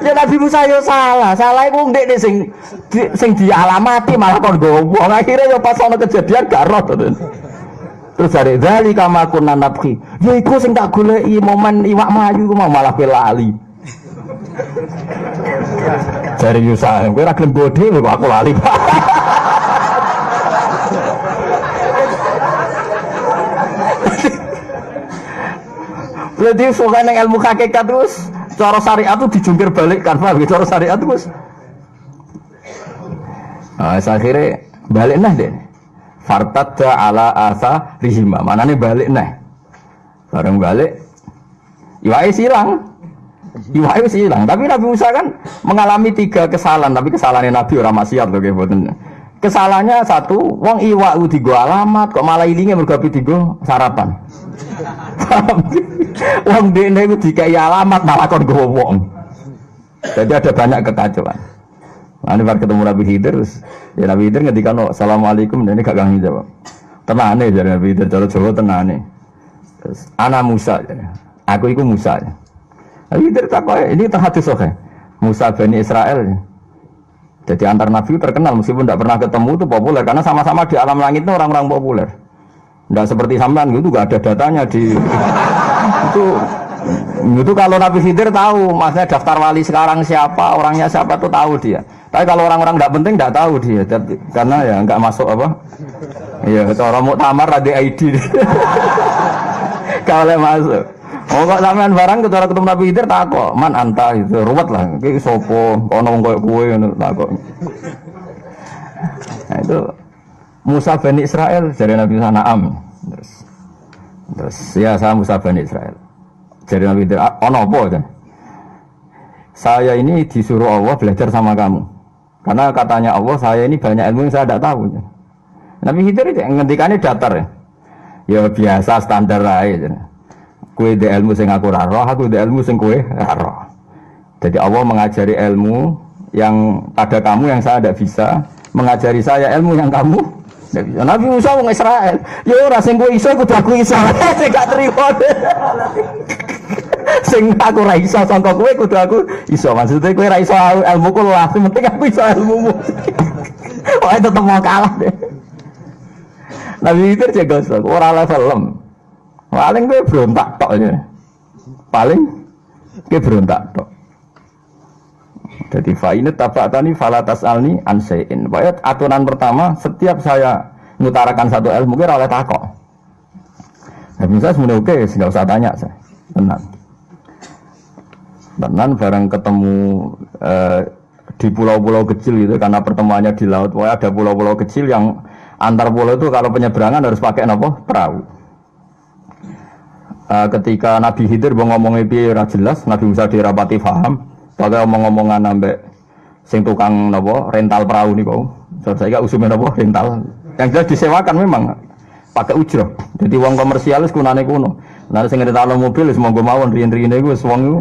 Ya Nabi Musa yo salah iku ndekne sing dialamati malah kon nggowo. Akhire yo pas ana kejadian gak roh to. Terus dari zalika ma kunna nabki. Ya iku sing tak goleki momen iwak mlayu ku malah kowe lali. Dari Yusa, kowe ora gelem bodhe lho aku lali. Berarti sokan yang ilmu hakikat terus cara syariat itu dijungkir balikkan, paham gitu? Cara syariat terus akhirnya balik nah deh fartadda ala asa rihima, mana nih balik nah bareng balik iwai silang. Tapi Nabi Musa kan mengalami 3 kesalahan, tapi kesalahannya Nabi orang maksiat loh kayak kesalahannya satu, wong iwak digo alamat kok malah ilinge mergo digo sarapan. Wong dene iku dikai alamat malah kon gowo wong. Jadi ada banyak kekacauan. Ane bar ketemu Nabi Khidir, ya Nabi Khidir ngendikan assalamualaikum, dan ini gak gangi jawab. Tenane jare Nabi Khidir cara Jawa tenane. Terus ana Musa, aku iku Musa. Nabi Khidir takoke, ini hadis sahih. Musa Bani Israel. Jadi antar Nabi terkenal meskipun tidak pernah ketemu itu populer karena sama-sama di alam langit itu orang-orang populer. Tidak seperti sampean gitu, gak ada datanya di itu kalau Nabi Khidir tahu, maksudnya daftar wali sekarang siapa, orangnya siapa tuh tahu dia. Tapi kalau orang-orang tidak penting tidak tahu dia, karena ya nggak masuk apa. Iya, orang muktamar ada ID. Kalau masuk. Oh kok sampean barang ketara ketemu Nabi Khidir takok, man anta itu ruwet lah, iki sapa, ana wong koyo kowe ngono takok. Nah itu Musa Bani Israel dari Nabi Sanaam. Terus ya saya Musa Bani Israel. Dari Nabi Khidir, ono apa kan? Saya ini disuruh Allah belajar sama kamu. Karena katanya Allah, saya ini banyak ilmu yang saya tidak tahu. Nabi Khidir itu ngendikannya datar ya. Ya biasa standar aja. Kowe ndek ilmu sing aku ora roh, aku ndek ilmu sing kowe ora roh. Jadi Allah mengajari ilmu yang pada kamu yang saya tidak bisa, mengajari saya ilmu yang kamu tidak bisa. Nabi Musa wong Israel, yo ora sing kowe iso kudu aku iso. Sing gak trimo. Sing aku ra iso sangka kowe kudu aku iso. Maksudnya kowe ra iso ilmuku lah, sing penting aku iso ilmumu. Wah tetep mau kalah deh. Nabi itu jaga sok, ora level lem. Paling kowe berontak tok aja. Paling kowe berontak tok. Jadi fa'inat tabatani falatas alni ansein. Bayat aturan pertama, setiap saya mengutarakan satu ilmu kira oleh takok. Nah, misalnya semuanya oke, nggak usah tanya saya. Tenan bareng ketemu di pulau-pulau kecil itu karena pertemuannya di laut. Wah ada pulau-pulau kecil yang antar pulau itu kalau penyeberangan harus pakai apa? Perahu. Ketika Nabi Khidir ngomongnya piye ora jelas, Nabi Musa dirapati paham. Pakai omong-omongan ambek sing tukang napa rental perahu niku. Saya usume napa rental. Yang jelas disewakan memang pakai ujrah. Jadi uang komersial wis kunane kuno. Nah sing rental mobil wis monggo mawon riyen-riyene iku wis wong iku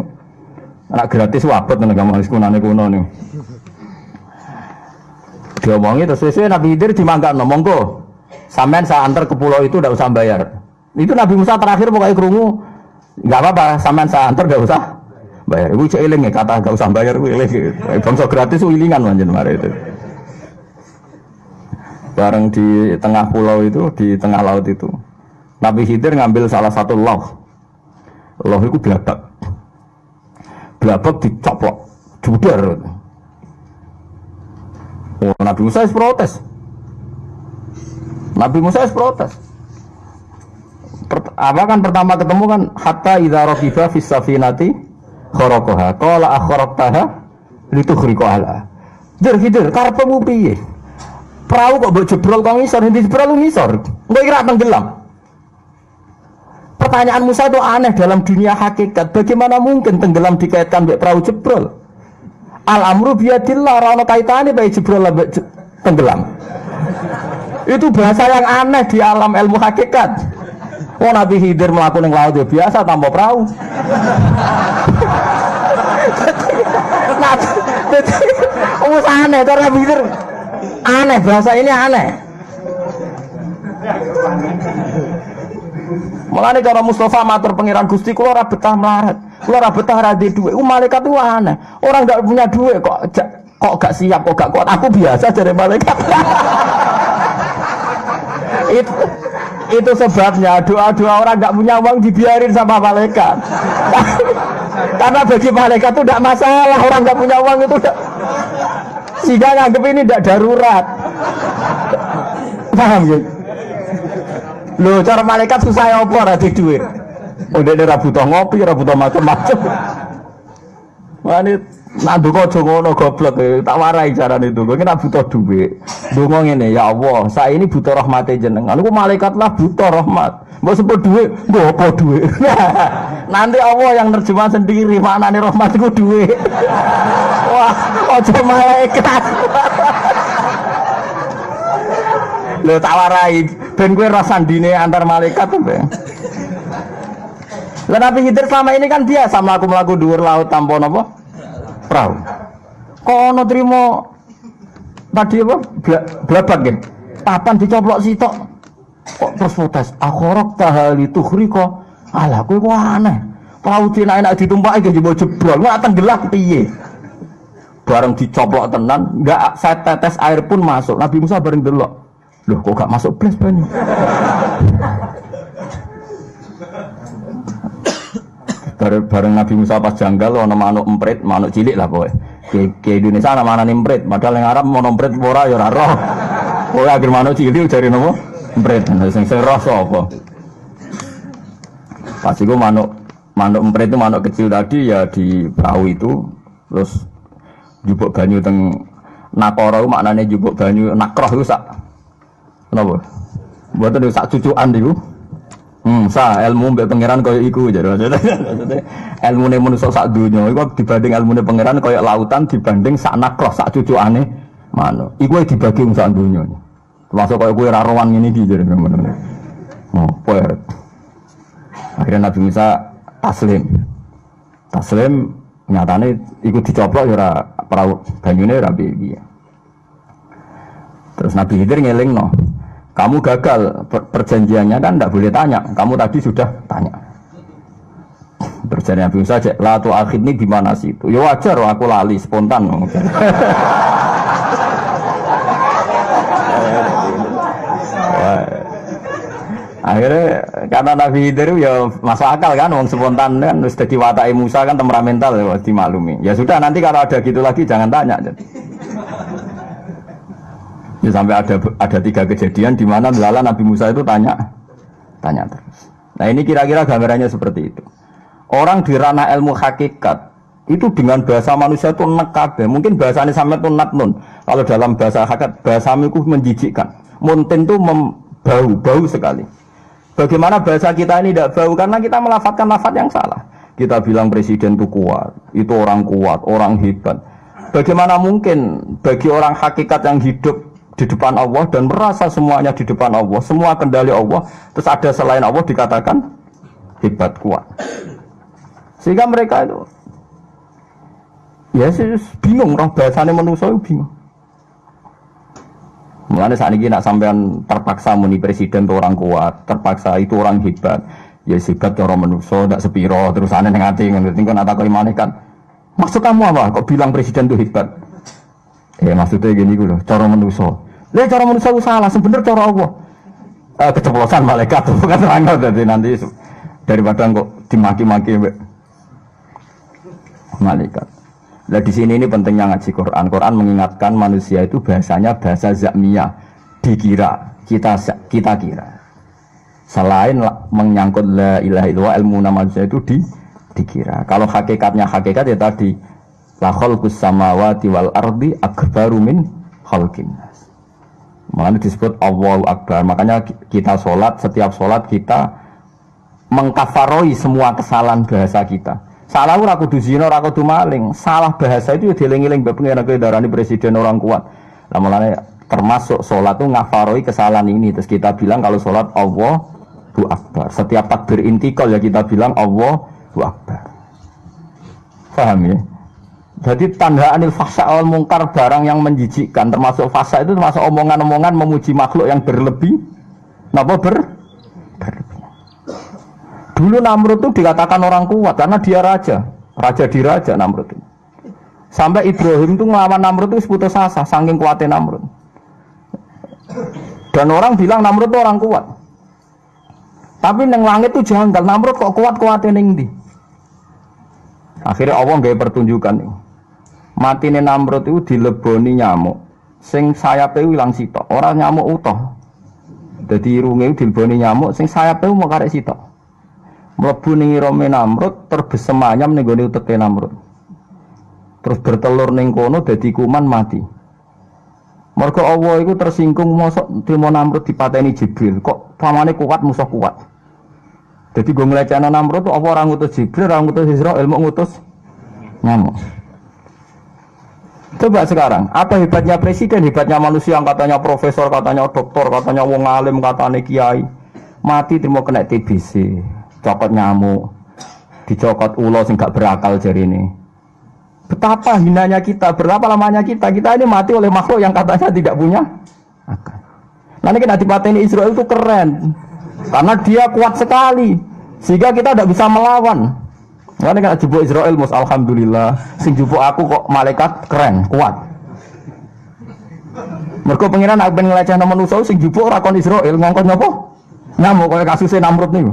anak gratis wabet nang gampang wis kunane kuno niku. Diomongi terus sesuai Nabi Khidir dimanggakno monggo. Sampean saya antar ke pulau itu ndak usah bayar. Itu Nabi Musa terakhir pokoknya krungu enggak apa-apa sampean saya antar enggak usah bayar. Iku cek eling ya kata enggak usah bayar kuwi eling. Bangsa gratis wilingan manjen mare itu. Bareng di tengah pulau itu, di tengah laut itu. Nabi Khidir ngambil salah satu lauh. Lauh itu blabak. Blabak dicoplok, judar. Oh, Nabi Musa protes. Nabi Musa protes. Apa kan pertama ketemu kan hatta idza raqiba fis safinati kharaqaha qala akhraqtaha litukhriqaha. Khidir karepmu piye? Perahu kok mbok jebrol kok ngisor, endi jebrol lu ngisor? Engko kira tenggelam. Pertanyaan Musa itu aneh dalam dunia hakikat. Bagaimana mungkin tenggelam dikaitkan mbek perahu jebrol? Al-amru biyadillah, ora ono kaitane bae jebrol mbek tenggelam. Itu bahasa yang aneh di alam ilmu hakikat. Oh Nabi Khidir melaku ning laut ya biasa tanpa perahu. Oh aneh cara Nabi Khidir. Aneh bahasa ini aneh. Mulane cara Mustafa matur pangeran Gusti kula ora betah melarat. Kula ora betah ra duwe dhuwit. Malaikat itu aneh. Orang enggak punya duit kok gak siap kok gak kuat. Aku biasa dari malaikat. Itu sebabnya doa-doa orang nggak punya uang dibiarin sama malaikat. Karena bagi malaikat itu tidak masalah orang nggak punya uang itu sehingga nganggep ini tidak darurat. Paham gitu? Loh cara malaikat susah ya apa ada duit. Udah ada butuh ngopi, butuh macam-macam. Wanit nandu kok ngono goblok tak warai carane itu. Kowe nek butuh dhuwit. Ndonga ngene, ya Allah, saya ini butuh rahmate jenengan. Niku malaikat lah butuh rahmat. Mbok sebut dhuwit, nggo apa dhuwit? Nanti Allah yang nerjemah sendiri maknane rahmat iku dhuwit. Wah, aja malaikat. Lho tak warai ben kowe ora sandine antar malaikat to, Bang. Lah Nabi Khidir selama ini kan biasa mlaku-mlaku dhuwur laut tanpa napa? Perahu. Kono trimo tadi apa? Blabak gitu. Papan dicoplok sitok. Kok terus protes? Akhorok tahali tukhriko. Alah kowe kok aneh. Perahu enak ditumpaki ge jebol jebrol. Nggak tenggelam piye? Bareng dicoplok tenan, enggak setetes air pun masuk. Nabi Musa bareng delok. Loh kok gak masuk blas banyu? Bareng Nabi Musa pas janggal ana manuk emprit, manuk cilik lah kowe. Ke Indonesia ana manane emprit, padahal yang Arab mau emprit ora ya ora roh. Kowe akhir manuk cilik jare nopo? Emprit. Sing roh sapa? Pas iku manuk emprit itu manuk kecil tadi ya di perahu itu terus jupuk banyu teng nakara maknane jupuk banyu nakroh iku sak. Kenapa? Mboten sak cucukan niku. Ilmu mbek pangeran kaya iku jare maksudnya ilmune manusa sak donya iku dibanding ilmune pangeran kaya lautan dibanding sak nakroh sak cucukane manuk. Iku dibagi wong sak donya. Termasuk kaya kowe ra rowan ngene iki jare ngono. Oh, poer. Akhirnya Nabi Musa taslim nyatane ikut dicoplok ya ora perahu banyune ora piye. Terus Nabi Khidir ngelingno, kamu gagal perjanjiannya kan tidak boleh tanya, kamu tadi sudah tanya. Terus dari Nabi Musa cek, la tu akhidni gimana sih itu? Ya wajar, aku lali spontan. Akhirnya karena Nabi Khidir ya masuk akal kan, wong spontan kan, terus jadi watai Musa kan temperamental ya dimaklumi. Ya sudah nanti kalau ada gitu lagi jangan tanya. Ya sampai ada 3 kejadian di mana lala Nabi Musa itu tanya terus. Nah ini kira-kira gambarannya seperti itu. Orang di ranah ilmu hakikat itu dengan bahasa manusia itu nekabe. Mungkin bahasanya sampai itu natnun. Kalau dalam bahasa hakikat bahasamu itu menjijikkan. Muntin itu bau sekali. Bagaimana bahasa kita ini tidak bau? Karena kita melafadzkan lafadz yang salah. Kita bilang presiden itu kuat, itu orang kuat, orang hebat. Bagaimana mungkin bagi orang hakikat yang hidup di depan Allah dan merasa semuanya di depan Allah, semua kendali Allah, terus ada selain Allah dikatakan hebat, kuat. Sehingga mereka itu ya bingung, roh bahasanya manusia itu bingung. Mulanya saat ini nak sampean terpaksa muni presiden itu orang kuat, terpaksa itu orang hebat. Ya hebat orang manusia, tidak sepiro, terus aneh ngati, ngerti kan atau kalimannya kan. Maksud kamu apa? Kok bilang presiden itu hebat? Ya maksudnya gini loh, cara manusia. Lah cara manusia itu salah, sebenarnya cara Allah. Keceplosan malaikat itu kan terang jadi nanti daripada kok dimaki-maki malaikat. Nah di sini ini pentingnya ngaji Quran. Quran mengingatkan manusia itu bahasanya bahasa zakmiyah, dikira, kita kira. Selain menyangkut la ilaha illallah, ilmu manusia itu dikira. Kalau hakikatnya hakikat ya tadi la khalqus samawati wal ardi akbaru min khalqin nas. Makanya disebut Allahu Akbar. Makanya kita sholat, setiap sholat kita mengkafaroi semua kesalahan bahasa kita. Salah ora kudu zina, ora kudu maling. Salah bahasa itu dieling-eling mbek pengen darani presiden orang kuat. Lah mulane termasuk salat itu ngafaroi kesalahan ini. Terus kita bilang kalau salat Allahu Akbar. Setiap takbir intikal ya kita bilang Allahu Akbar. Paham ya? Jadi tanda anil fahsya wal mungkar, barang yang menjijikkan, termasuk fahsya itu termasuk omongan-omongan memuji makhluk yang berlebih. Napa berlebih? Dulu Namrud itu dikatakan orang kuat karena dia raja diraja Namrud itu. Sampai Ibrahim itu ngelawan Namrud itu putus asa, saking kuatnya Namrud. Dan orang bilang Namrud itu orang kuat. Tapi neng langit itu janggal, Namrud kok kuat-kuatnya neng di. Akhirnya Allah nggak pertunjukan nih. Matine Namrud itu dileboni nyamuk, sing sayapnya hilang sitok. Orang nyamuk utuh. Jadi irunge dileboni nyamuk, sing sayapnya mau karek sitok. Mlebu ning irome Namrud terbesemayam ning gone uteke Namrud. Terus bertelur ning kono dadi kuman mati. Mergo Allah iku tersinggung mosok trimo Namrud dipateni Jibril. Kok pamane kuat musuh kuat. Jadi gue ngelecehna Namrud tuh apa orang ngutus Jibril, orang ngutus Israil, mau ngutus nyamuk. Coba sekarang, apa hebatnya presiden, hebatnya manusia yang katanya profesor, katanya doktor, katanya wong alim, katanya kiai. Mati terima kena TBC. Cokot nyamuk, dicokot ulo sing gak berakal jari ini. Betapa hinanya kita, berapa lamanya kita ini mati oleh makhluk yang katanya tidak punya akal. Nanti kita dipateni Israel itu keren, karena dia kuat sekali, sehingga kita tidak bisa melawan. Nanti kita jebuk Israel, mus alhamdulillah, sing jebuk aku kok malaikat keren, kuat. Mergo pengiran aku pengen ngelecehna manusia, sing jebuk rakon Israel ngongkon apa? Nyamuk kayak kasusnya Namrud nih.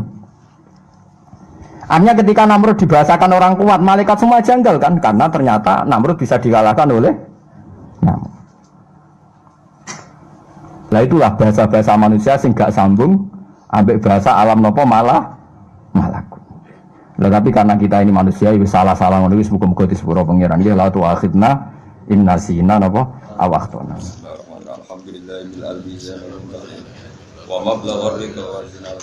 Artinya ketika Namrud dibahasakan orang kuat, malaikat semua janggal kan? Karena ternyata Namrud bisa dikalahkan oleh nyamuk. Lah itulah bahasa-bahasa manusia sing gak sambung ambek bahasa alam nopo malah malakut. Lah tapi karena kita ini manusia wis salah-salah ngono wis muga-muga disepuro pangeran ya la tu akhidna inna sina nopo awahtona. Alhamdulillahil azizil wa mablaghar rizqi wa zinal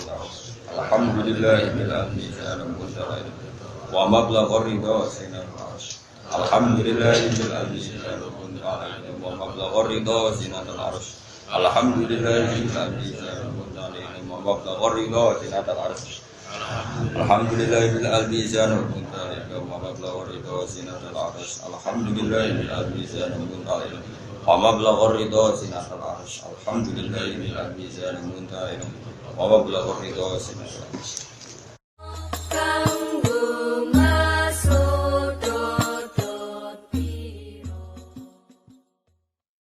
alhamdulillahil azizil wa mablaghar rizqi alhamdulillahil azizil wa mablaghar rizqi zinatul arsh alhamdulillahil azizil wa mablaghar rizqi zinatul arsh Alhamdulillahil albizan wa muntarik wa mablagh ridha sinatul arsh. Alhamdulillahil albizan wa muntarik wa mablagh ridha sinatul arsh. Alhamdulillahil albizan wa muntarik wa mablagh ridha sinatul arsh.